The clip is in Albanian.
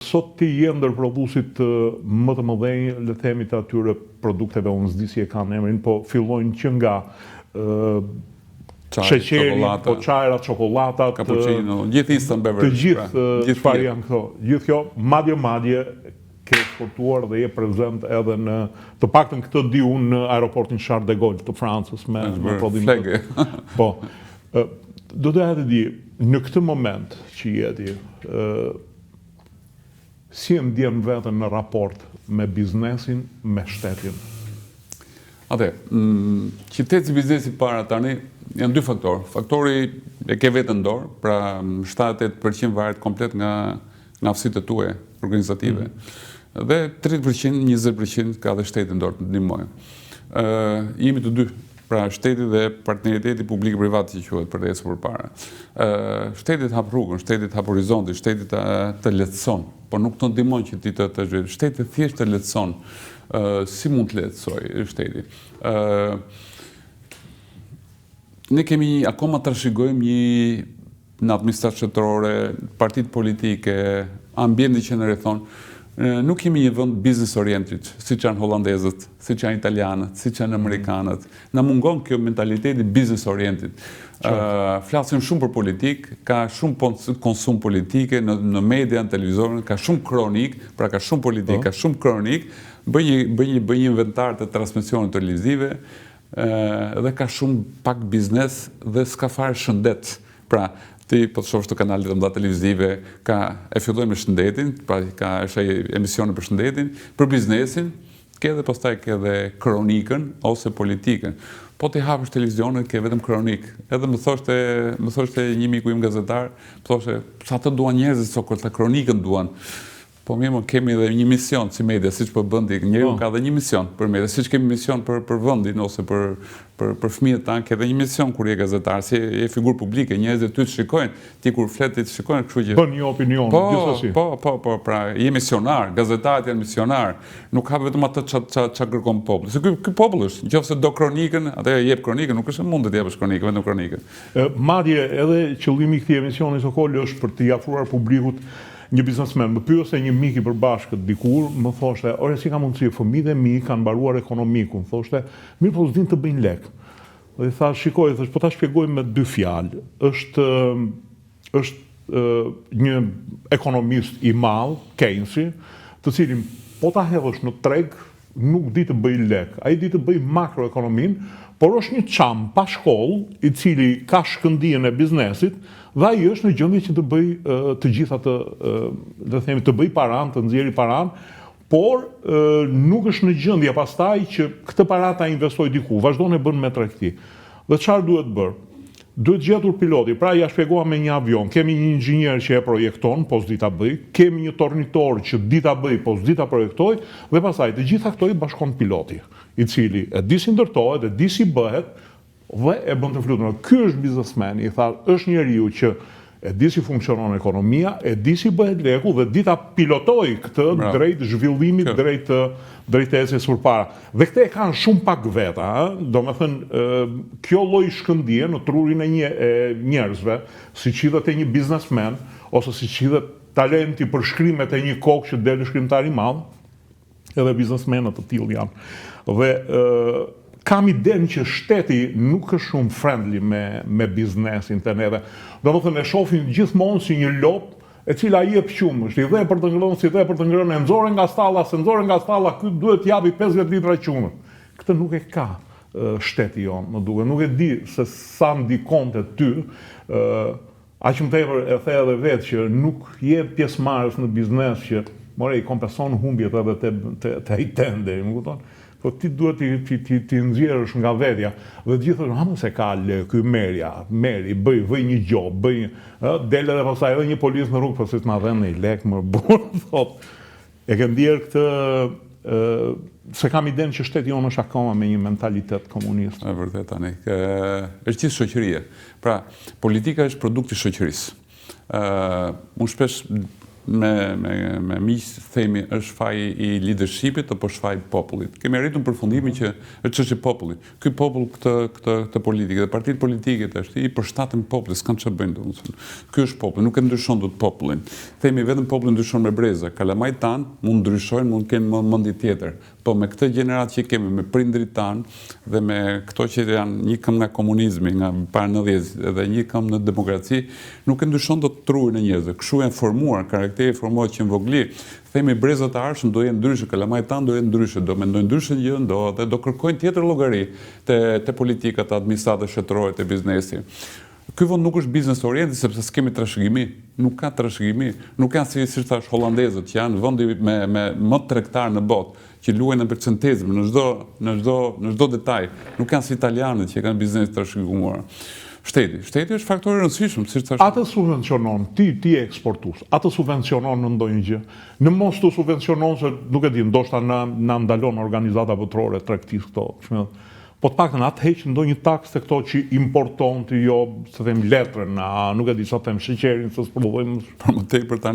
sot ti je ndër prodhuesit më të mëdhenj, le të themi, të atyre produkteve, unë s'di si e kanë emrin, po fillojnë që nga sheqeri, po çajrat, çokolladat, cappuccino, gjithë instant beverage. Të gjithë çfarë janë këto. Gjithë kjo, madje ke eksportuar dhe je prezent edhe në, të paktën këtë di unë, në aeroportin Charles de Gaulle të Francës me flege. Po. Do të di, në këtë moment që jeti, si e ndjen veten në raport me biznesin, me shtetin? Qyteti biznesi para tani janë dy faktorë. Faktori e ke vetë në dorë, pra 78% varet komplet nga aftësitë tuaja organizative. Dhe 30%, 20% ka dhe shteti në dorë të ndihmojë. Jemi të dy, pra shteti dhe partneriteti publik-privat që quhet për të ecur përpara. Shteti hap rrugën, shteti hap horizontin, shteti të lehtëson, por nuk të ndihmon që ti të zhvillosh. Shteti thjesht të lehtëson. Si mund të lehtësoj shteti? Ne kemi akoma trashëgojmë në administratë shtetërore, partitë politike, ambienti që në rrethon, nuk kemi një vend business oriented, siç janë holandezët, siç janë italianët, siç janë amerikanët. Na mungon kjo mentaliteti business oriented. Flasim shumë për politik, ka shumë konsum politike në media, në televizor, ka shumë kronik, pra ka shumë politik, ka shumë kronik, bëj një inventar të transmisionit televizive dhe ka shumë pak biznes dhe s'ka fare shëndet. Pra, ti po të shohësh të kanalet e mëdha televizive, e fillojnë me shëndetin, pra ka emisione për shëndetin, për biznesin, ke edhe kronikën ose politikën. Po ti hapësh televizionin, ke vetëm kronik. Edhe më thoshte një miku im gazetar, më thoshte, sa të duan njerëzit sot, sa kronikën duan. Po mirë, kemi edhe një mision si media, siç po bën ti, njeriu ka edhe një mision për media, siç kemi mision për vendin ose për fëmijët tanë, ke edhe një mision kur je gazetar, si je figurë publike, njerëzit ty të shikojnë, ti kur flet ti të shikojnë, kështu që bën një opinion gjithsesi. Po, pra je misionar, gazetarët janë misionar, nuk ka vetëm atë ç'a kërkon populli. Se ky popull është, nëse do kronikën, atë jep kronikën, nuk është mund të japësh kronikën, vetëm kronikën. Madje edhe qëllimi i këtij emisioni Sokol është për të afruar publikut. Një biznesmen më pyeste një mik i përbashkët dikur, më thoshte, ore si ka mundësi, fëmijët e mi kanë mbaruar ekonomikun, thoshte, mirë po s'din të bëjnë lek. Dhe i tha, shikoj, po ta shpjegoj me dy fjalë. Është një ekonomist i madh, Keynesi, të cilin po ta hedhësh në treg, nuk di të bëj lek. Ai di të bëj makroekonomin, por është një çam pa shkollë, i cili ka shkëndijën e biznesit, dhe ai është në gjendje që të bëj të gjitha të bëj paran, të nxjerrë paran, por nuk është në gjendje pastaj që këtë para ta investoj diku, vazhdon e bën me tregti. Dhe çfarë duhet bërë? Duhet gjetur piloti. Pra ja shpjegova me një avion, kemi një inxhinier që e projekton, po s'di ta bëj, kemi një tornitor që di ta bëj, po s'di ta projektoj, dhe pastaj të gjitha këto i bashkon piloti, i cili e di si ndërtohet, e di si bëhet, dhe e bën të flutur. Ky është biznesmen, i tha, është njeriu që e di si funksionon ekonomia, e di si bëhet leku dhe di ta pilotoj këtë drejt zhvillimit, drejt ecjes përpara. Dhe këte e kanë shumë pak veta, domethënë kjo lloj shkëndije në trurin e njerëzve, siç hidhet e një biznesmen ose siç hidhet talenti për shkrimet e një kokë që del shkrimtar i madh, edhe biznesmenët të tillë janë. Dhe kam iden që shteti nuk është shumë friendly me biznesin të neve. Domethënë e shohin gjithmonë si një lop e cila jep qumësht, i dhe për të ngrënë, si dhe për të ngrënë, e nxorën nga stalla, se nxorën nga stalla, ky duhet japi 50 litra qumë. Këtë nuk e ka shteti jonë, më duket, nuk e di se sa ndikonte ty, aq më tepër e the edhe vetë që nuk je pjesëmarrës në biznes që more i kompenson humbjet edhe te ai tende, më kupton? Po ti duhet ti nxjerrësh nga vetja. Dhe gjithë thonë, "Ha mos e ka ky merri, bëj një gjop, del edhe pastaj edhe një policë në rrugë, po si të na vënë një lek më burr, thot. E ke ndier këtë se kam iden që shteti jonë është akoma me një mentalitet komunist. E vërtet tani. Është gjithë shoqëria. Pra, politika është produkt i shoqërisë. Unë shpesh me miq themi është faji i leadershipit apo është faji i popullit. Kemi arritur në përfundimin që është çështje popullit. Ky popull këtë politikë dhe partitë politike tash i përshtaten popullit, s'kan çfarë bëjnë domethënë. Ky është populli, nuk e ndryshon dot popullin. Themi vetëm popullin ndryshon me breza. Kalamajt tan mund ndryshojnë, mund të kenë mendje tjetër. Po me këtë gjeneratë që kemi, me prindrit tan dhe me këto që janë një këmbë nga komunizmi, nga para 90 dhe një këmbë në demokraci, nuk e ndryshon dot trurin e njerëzve. Kështu janë formuar, karakteri formohet që në vogli. Themi brezat e arshëm do jenë ndryshe, kalamajt tan do jenë ndryshe, do mendojnë ndryshe gjë, dhe do kërkojnë tjetër llogari te politika, te administrata shtetërore, te biznesi. Ky vend nuk është biznes oriented sepse s'kemi trashëgimi, nuk ka trashëgimi, nuk kanë si thash holandezët që janë vendi me më tregtar në botë, që luajnë në percentezëm në çdo detaj, nuk kanë si italianët që kanë biznes trashëguar. Shteti është faktor i rëndësishëm, siç thash. Atë subvencionon, ti je eksportues, atë subvencionon në ndonjë gjë. Në mos të subvencionon se nuk e di, ndoshta na ndalon organizata botërore tregtisë këto. Po të paktën atë heq ndonjë taks te këto që importon ti jo, se them letrën, nuk e di sa them sheqerin, se s'prodhojmë. Për më tepër tani